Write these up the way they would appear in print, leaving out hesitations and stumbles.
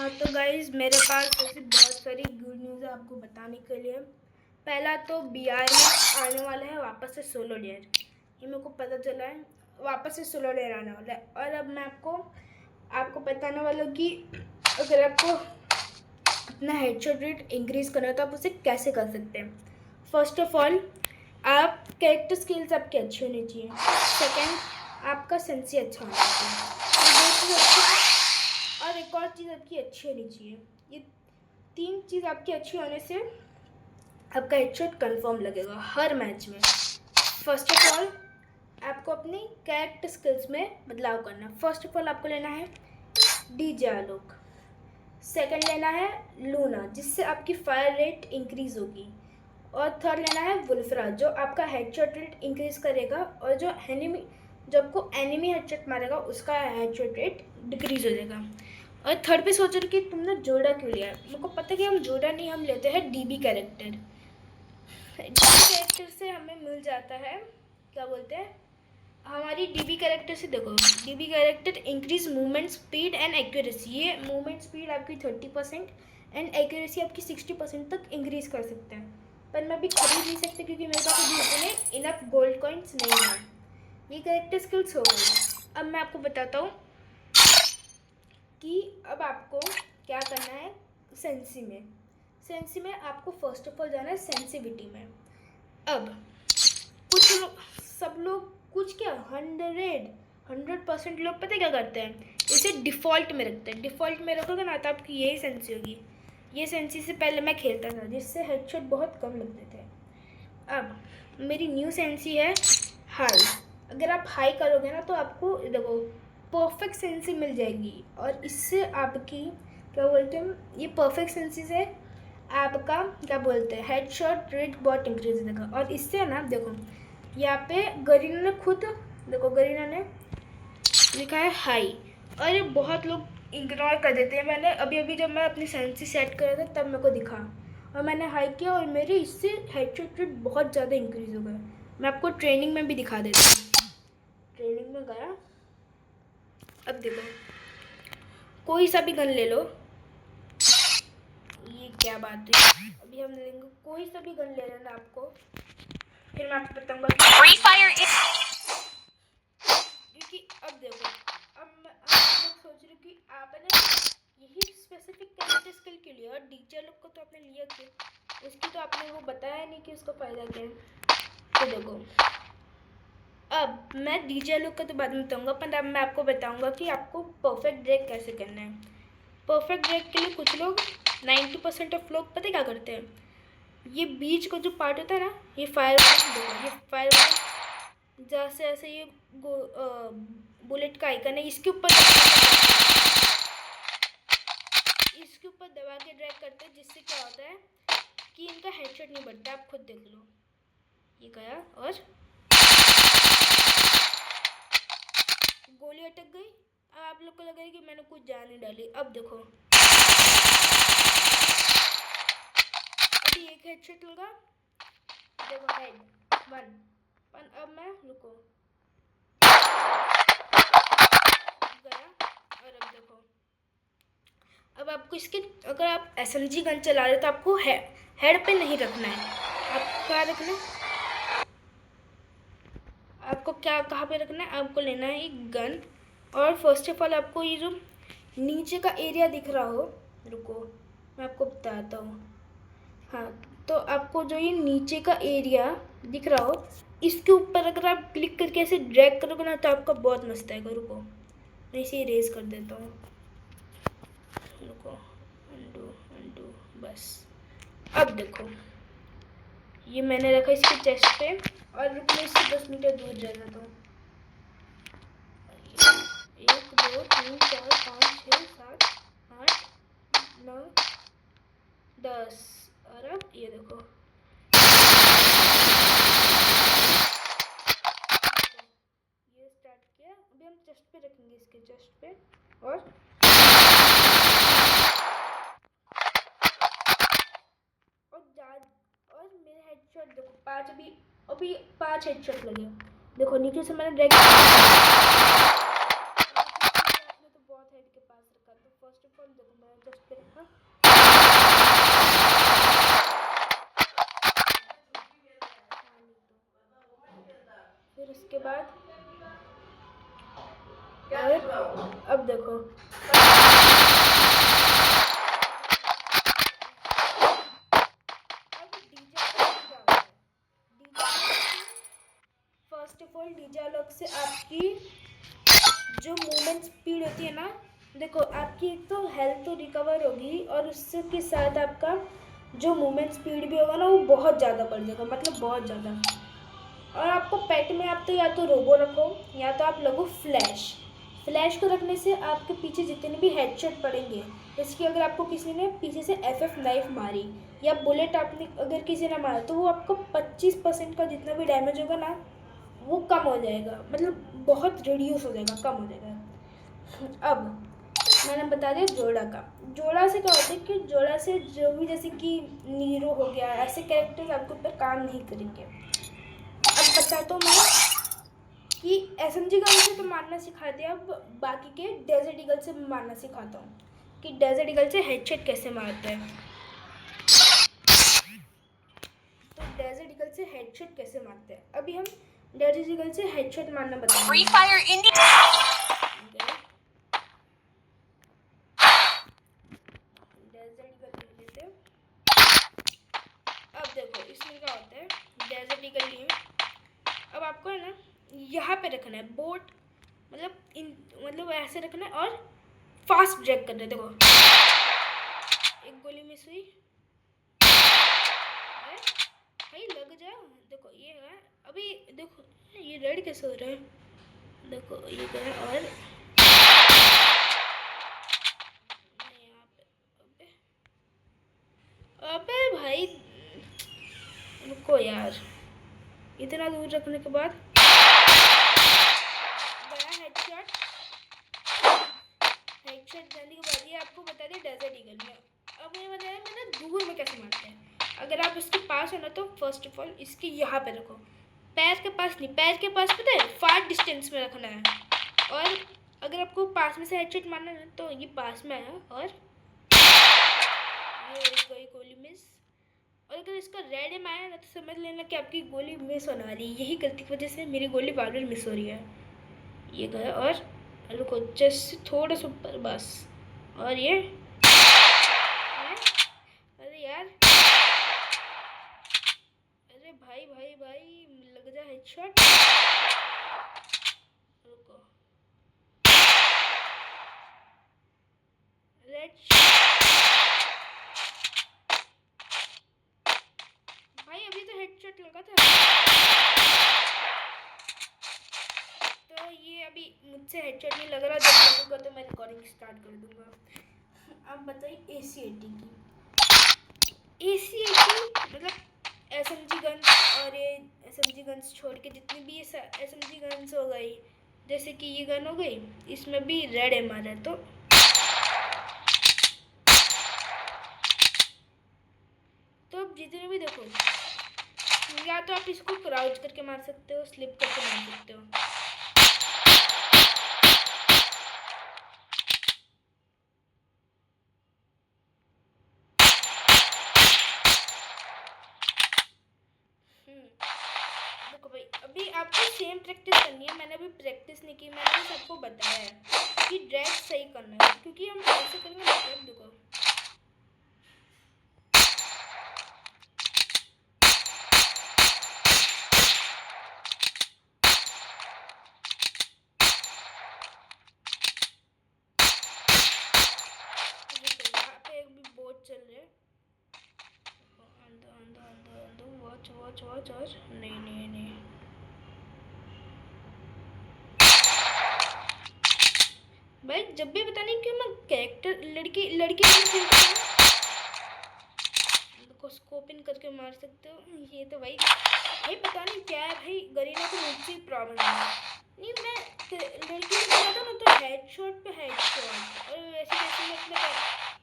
हाँ तो गाइज मेरे पास ऐसी बहुत सारी गुड न्यूज़ है आपको बताने के लिए। पहला तो बीआर में आने वाला है वापस से सोलो लेयर। ये मेरे को पता चला है, वापस से सोलो लेयर आने वाला है। और अब मैं आपको बताने वाला हूँ कि अगर आपको अपना हेडशॉट रेट इंक्रीज़ करना है तो आप उसे कैसे कर सकते हैं। फर्स्ट ऑफ ऑल, आप कैरेक्टर स्किल्स आपकी अच्छी होनी चाहिए। सेकेंड, आपका सेंसी अच्छा होना चाहिए। ये दो चीज़ अच्छी, और एक और चीज़ आपकी अच्छी होनी चाहिए। ये तीन चीज़ आपकी अच्छी होने से आपका हेडशॉट कंफर्म लगेगा हर मैच में। फर्स्ट ऑफ ऑल, आपको अपनी कैरेक्टर स्किल्स में बदलाव करना है। फर्स्ट ऑफ ऑल आपको लेना है डीजे आलोक। सेकंड लेना है लूना, जिससे आपकी फायर रेट इंक्रीज़ होगी। और थर्ड लेना है वुल्फराज, जो आपका हेडशॉट रेट इंक्रीज़ करेगा, और जो आपको एनिमी हेडशॉट मारेगा उसका हेडशॉट रेट डिक्रीज़ हो जाएगा। और थर्ड पे सोच रहे कि तुमने जोड़ा क्यों लिया। मेरे को पता है कि हम जोड़ा नहीं, हम लेते हैं डीबी कैरेक्टर। डीबी कैरेक्टर से हमें मिल जाता है, क्या बोलते हैं, हमारी डीबी कैरेक्टर से देखो, dB character increase movement speed and accuracy. ये मूवमेंट स्पीड आपकी 30% एंड एक्यूरेसी आपकी 60% तक इंक्रीज कर सकते हैं। पर मैं अभी खरीद नहीं सकती क्योंकि मेरे पास अभी इतने इनफ गोल्ड कॉइन्स नहीं है। ये कैरेक्टर स्किल्स हो गई। अब मैं आपको बताता हूँ कि अब आपको क्या करना है। सेंसी में आपको फर्स्ट ऑफ ऑल जाना है सेंसिविटी में। अब सब लोग कुछ क्या 100% लोग पता है क्या करते हैं, इसे डिफ़ॉल्ट में रखते हैं। डिफ़ॉल्ट में रखोगे ना तो आपकी यही सेंसी होगी। ये सेंसी से पहले मैं खेलता था, जिससे हेडशॉट बहुत कम लगते थे। अब मेरी न्यू सेंसी है हाई। अगर आप हाई करोगे ना तो आपको देखो परफेक्ट सेंसी मिल जाएगी। और इससे आपकी क्या बोलते हैं, ये परफेक्ट सेंसी से आपका क्या बोलते हैं हेडशॉट रेट बहुत इंक्रीज देगा। और इससे ना देखो यहाँ पे गरीना ने खुद देखो, गरीना ने लिखा है हाई, और ये बहुत लोग इग्नोर कर देते हैं। मैंने अभी जब मैं अपनी सेंसी सेट कर रहा था तब मेरे को दिखा, और मैंने हाई किया और मेरे इससे हेडशॉट रेट बहुत ज़्यादा इंक्रीज़ हो गया। मैं आपको ट्रेनिंग में भी दिखा देता हूँ। ट्रेनिंग में गया, अब देखो कोई सा भी गन ले लो। ये क्या बात है, अभी हम लेंगे कोई सा भी गन ले लेना आपको, फिर मैं आपको बताऊंगा क्योंकि अब देखो अब मैं सोच रही हूँ कि आप है ना यही स्पेसिफिक कैरेक्टर स्किल के लिए, और डीजे लोग को तो आपने लिया क्यों, उसकी तो आपने वो बताया नहीं कि उसका फ़ायदा क्या है। तो देखो अब मैं डीजे लोग का तो बाद में बताऊँगा, पर अब मैं आपको बताऊँगा कि आपको परफेक्ट ड्रैग कैसे करना है। परफेक्ट ड्रैग के लिए कुछ लोग 90% ऑफ लोग पता क्या करते हैं, ये बीच का जो पार्ट होता है ना, ये फायर जहाँ से ऐसे ये बुलेट का आइकन है, इसके ऊपर दबा के ड्रैग करते हैं, जिससे क्या होता है कि इनका हेडशॉट नहीं बढ़ता। आप खुद देख लो, ये गया और गोली अटक गई। अब आप लोग को लग रहा है कि मैंने कुछ जान नहीं डाली। अब देखो अभी एक हेडशॉट लगा, देखो हेड 1। पर अब मैं रुको गया, और अब देखो अब आपको इसके, अगर आप एसएमजी गन चला रहे हो तो आपको हेड पे नहीं रखना है। आपको क्या रखना है, आपको क्या कहाँ पे रखना है, आपको लेना है एक गन। और फर्स्ट ऑफ ऑल आपको ये जो नीचे का एरिया दिख रहा हो, रुको मैं आपको बताता हूँ। हाँ, तो आपको जो ये नीचे का एरिया दिख रहा हो, इसके ऊपर अगर आप क्लिक करके ऐसे ड्रैग करोगे ना तो आपका बहुत मस्त आएगा। रुको मैं इसे इरेज कर देता हूँ, रुको अंडू बस। अब देखो ये मैंने रखा इसके चेस्ट पे, और रुको मैं इससे 10 मीटर दूर जा रहा था। 1 2 3 4 5 6 7 8 9 10। और अब ये देखो ये स्टार्ट किया। अभी हम चेस्ट पे रखेंगे, इसके चेस्ट पे। और मेरे हेडशॉट देखो 5, अभी 5 हेडशॉट लगे। देखो नीचे से मैंने ड्रैग आपने तो बहुत हेड के पास रखा। तो फर्स्ट ऑफ फोन देखो मैं जस्ट पे रखा। फिर उसके बाद अब देखो फर्स्ट ऑफ ऑल डीजे अलॉग से आपकी जो मूवमेंट स्पीड होती है ना, देखो आपकी एक तो हेल्थ तो रिकवर होगी और उससे के साथ आपका जो मूवमेंट स्पीड भी होगा ना वो बहुत ज़्यादा बढ़ जाएगा, मतलब बहुत ज़्यादा। और आपको पेट में आप तो या तो रोबो रखो या तो आप लगो फ्लैश। फ्लैश को रखने से आपके पीछे जितने भी हेडशॉट पड़ेंगे, जैसे कि अगर आपको किसी ने पीछे से एफएफ नाइफ मारी या बुलेट आपने अगर किसी ने मारा तो वो आपको 25% का जितना भी डैमेज होगा ना वो कम हो जाएगा, मतलब बहुत रिड्यूस हो जाएगा, कम हो जाएगा। अब मैंने बता दिया जोड़ा का। जोड़ा से क्या होता है कि जोड़ा से जो भी जैसे कि नीरो हो गया ऐसे कैरेक्टर्स आपके ऊपर काम नहीं करेंगे। अब बता तो मैं कि एसएमजी गन से तो मारना सिखा दिया, अब बाकी के डेजर्ट ईगल से मारना सिखाता हूँ कि डेजर्ट ईगल से हेडशॉट कैसे मारते हैं। तो डेजर्ट ईगल से हेडशॉट कैसे मारते हैं अभी हम डेजर्ट ईगल से हेडशॉट मारना बताएंगे। Free Fire India Desert Eagle ले लेते हैं। अब देखो इसमें क्या होता है, डेजर्ट ईगल लिए अब आपको है ना यहाँ पे रखना है बोट, मतलब ऐसे रखना है और फास्ट ब्रेक करना है। देखो एक गोली मिस हुई भाई, लग जा। देखो ये है अभी, देखो ये रेड कैसे हो रहा है, देखो ये गया और अबे भाई रुको यार, इतना दूर रखने के बाद बड़ा हेडशॉट जाने के बाद ये आपको बता दें डेजर्ट ईगल में। अब ये बताया मैंने दूर में कैसे मारते हैं। अगर आप इसके पास हो ना तो फर्स्ट ऑफ ऑल इसके यहाँ पे रखो, पैर के पास नहीं, पैर के पास पता है फार डिस्टेंस में रखना है। और अगर आपको पास में से हेडशॉट मारना है तो ये पास में आया और ये कोई गोली मिस। और अगर इसका रेड एम आया ना तो समझ लेना कि आपकी गोली मिस होने वाली है। यही गलती की वजह से मेरी गोली बार बार मिस हो रही है। ये गया और रुको जस्ट थोड़ा सा ऊपर बस, और ये अरे यार, अरे भाई भाई भाई लग जा हेडशॉट। रुको रेड भाई अभी तो हेडशॉट लगा था। तो ये अभी मुझसे हेडशॉट नहीं लग रहा, जब लगेगा तो मैं रिकॉर्डिंग स्टार्ट कर दूंगा। अब बताइए AC-80 की। AC-80 मतलब SMG गन्स, और ये SMG गन्स छोड़ के जितनी भी SMG गन्स हो गई, जैसे कि ये गन हो गई, इसमें भी रेड एम आ रहा है। तो जितने भी देखो, या तो आप इसको क्राउच करके मार सकते हो, स्लिप करके मार सकते हो। देखो भाई अभी आपको सेम प्रैक्टिस करनी है, मैंने अभी प्रैक्टिस नहीं की, मैंने बस आपको बताया है कि ड्रैग सही करना है, क्योंकि हम ऐसे करेंगे मतलब देखो यहाँ पे एक भी बोट चल रहे, वॉच वॉच वॉच वॉच, नहीं नहीं नहीं भाई, जब भी पता नहीं क्यों मैं कैरेक्टर लड़की लड़की को स्कोप इन करके मार सकते हो। ये तो भाई भाई पता नहीं क्या है भाई, गरीना को मुझसे प्रॉब्लम है। नहीं मैं लड़की को बताता हूँ ना तो हेडशॉट पे हेडशॉट, और वैसे जैसे मैं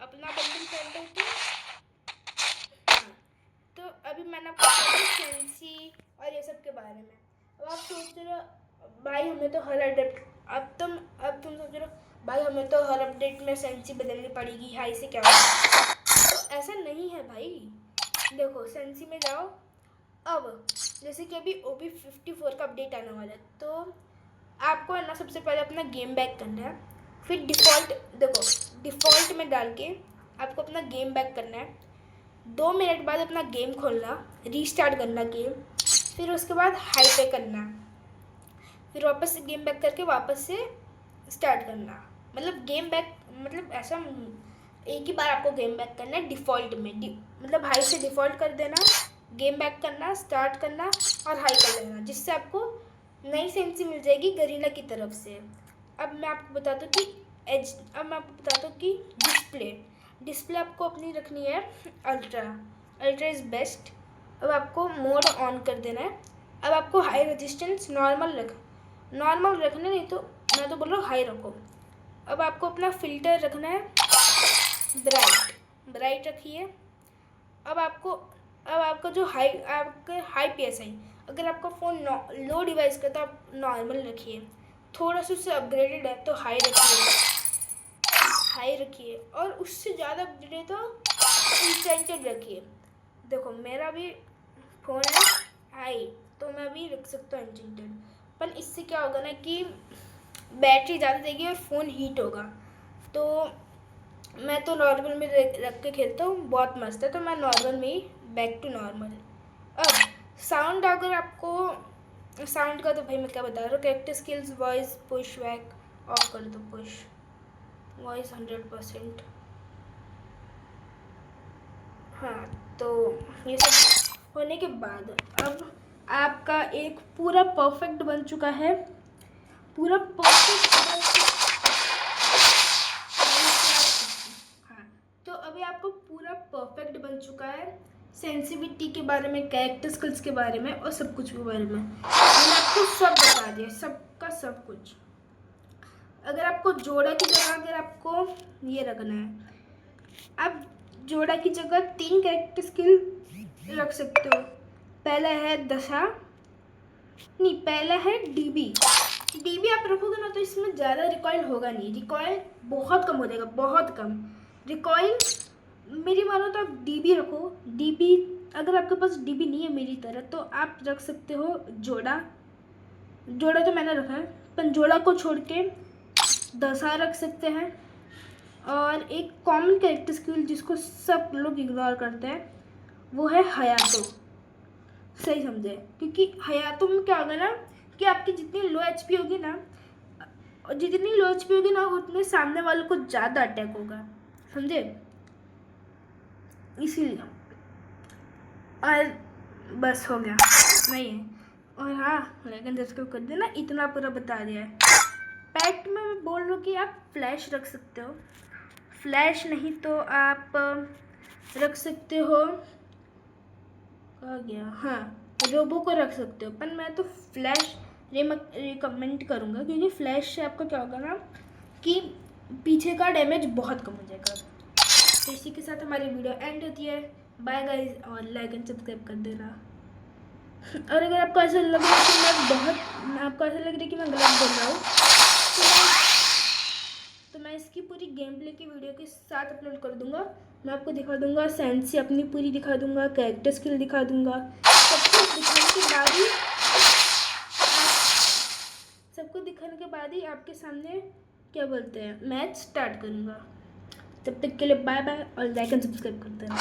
अपना बंडल पहनता हूँ तो अभी मैंने आपको सेंसी और ये सब के बारे में। अब आप सोच रहे हो भाई हमें तो हर अडेप्ट, अब तुम सोच रहे हो भाई हमें तो हर अपडेट में सेंसी बदलनी पड़ेगी, हाई से क्या होगा? तो ऐसा नहीं है भाई। देखो सेंसी में जाओ। अब जैसे कि अभी OB54 का अपडेट आने वाला है, तो आपको है ना सबसे पहले अपना गेम बैक करना है। फिर डिफ़ॉल्ट में डाल के आपको अपना गेम बैक करना है। 2 मिनट बाद अपना गेम खोलना, रीस्टार्ट करना गेम, फिर उसके बाद हाई पे करना, फिर वापस से गेम बैक करके वापस से स्टार्ट करना। मतलब गेम बैक मतलब ऐसा एक ही बार आपको गेम बैक करना है डिफ़ॉल्ट में। मतलब हाई से डिफ़ॉल्ट कर देना, गेम बैक करना, स्टार्ट करना और हाई कर देना, जिससे आपको नई सेंसी मिल जाएगी गरीना की तरफ से। अब मैं आपको बताता हूँ कि डिस्प्ले आपको अपनी रखनी है अल्ट्रा इज़ बेस्ट। अब आपको मोड ऑन कर देना है। अब आपको हाई रेजिस्टेंस नॉर्मल रखना, नहीं तो मैं तो बोल रहा हूँ हाई रखो। अब आपको अपना फ़िल्टर रखना है ब्राइट रखिए। अब आपका जो हाई PSI, अगर आपका फ़ोन लो डिवाइस का तो आप नॉर्मल रखिए, थोड़ा सा उससे अपग्रेडेड है तो हाई रखिए और उससे ज़्यादा अपग्रेडेड तो इंस्टेंटेड रखिए। देखो मेरा भी फ़ोन है हाई, तो मैं भी रख सकता हूँ इंस्टेंटेड, पर इससे क्या होगा ना कि बैटरी ज़्यादा देगी और फ़ोन हीट होगा। तो मैं तो नॉर्मल में रख के खेलता हूँ, बहुत मस्त है। तो मैं नॉर्मल में ही बैक टू नॉर्मल। अब साउंड, अगर आपको साउंड का तो भाई मैं क्या बता रहा हूँ, character skills, voice, push back of कर दो, पुश वॉइस 100%। हाँ, तो ये सब होने के बाद अब आपका एक पूरा परफेक्ट बन चुका है, पूरा परफेक्ट। हाँ, तो अभी आपको पूरा परफेक्ट बन चुका है सेंसिटिविटी के बारे में, कैरेक्टर स्किल्स के बारे में और सब कुछ के बारे में मैंने आपको सब बता दिया, सबका सब कुछ। अगर आपको जोड़ा की जगह अगर आपको ये रखना है, आप जोड़ा की जगह 3 कैरेक्टर स्किल रख सकते हो। पहला है पहला है डीबी आप रखोगे ना तो इसमें ज़्यादा रिकॉइल होगा नहीं, रिकॉइल बहुत कम हो जाएगा, बहुत कम रिकॉइल। मेरी मानो तो आप डीबी रखो। डीबी अगर आपके पास डीबी नहीं है मेरी तरह, तो आप रख सकते हो जोड़ा तो मैंने रखा है, पर जोड़ा को छोड़ के दशा रख सकते हैं। और एक कॉमन कैरेक्टर स्किल जिसको सब लोग इग्नोर करते हैं वो है हयातो। सही समझे, क्योंकि हयातो में क्या होगा ना कि आपकी जितनी लो HP होगी ना, उतने सामने वालों को ज़्यादा अटैक होगा, समझे, इसीलिए। और बस हो गया नहीं है। और हाँ, लेकिन सब्सक्राइब कर देना, इतना पूरा बता दिया है। पैट में मैं बोल रहा हूँ कि आप फ्लैश रख सकते हो, फ्लैश नहीं तो आप रख सकते हो, कहा गया, हाँ, रोबो को रख सकते हो, पर मैं तो फ्लैश रिकमेंड करूँगा, क्योंकि फ्लैश से आपका क्या होगा ना कि पीछे का डैमेज बहुत कम हो जाएगा। तो इसी के साथ हमारी वीडियो एंड होती है। बाय गाइस, और लाइक एंड सब्सक्राइब कर देना। और अगर आपको ऐसा लग रहा है कि मैं गलत बोल रहा हूँ, तो मैं इसकी पूरी गेम प्ले की वीडियो के साथ अपलोड कर दूंगा। मैं आपको दिखा दूंगा, सेंसी अपनी पूरी दिखा दूंगा, कैरेक्टर स्किल दिखा दूंगा, सबको दिखाने के बाद ही आपके सामने क्या बोलते हैं मैच स्टार्ट करूंगा। तब तक के लिए बाय बाय, और लाइक एंड सब्सक्राइब करते हैं।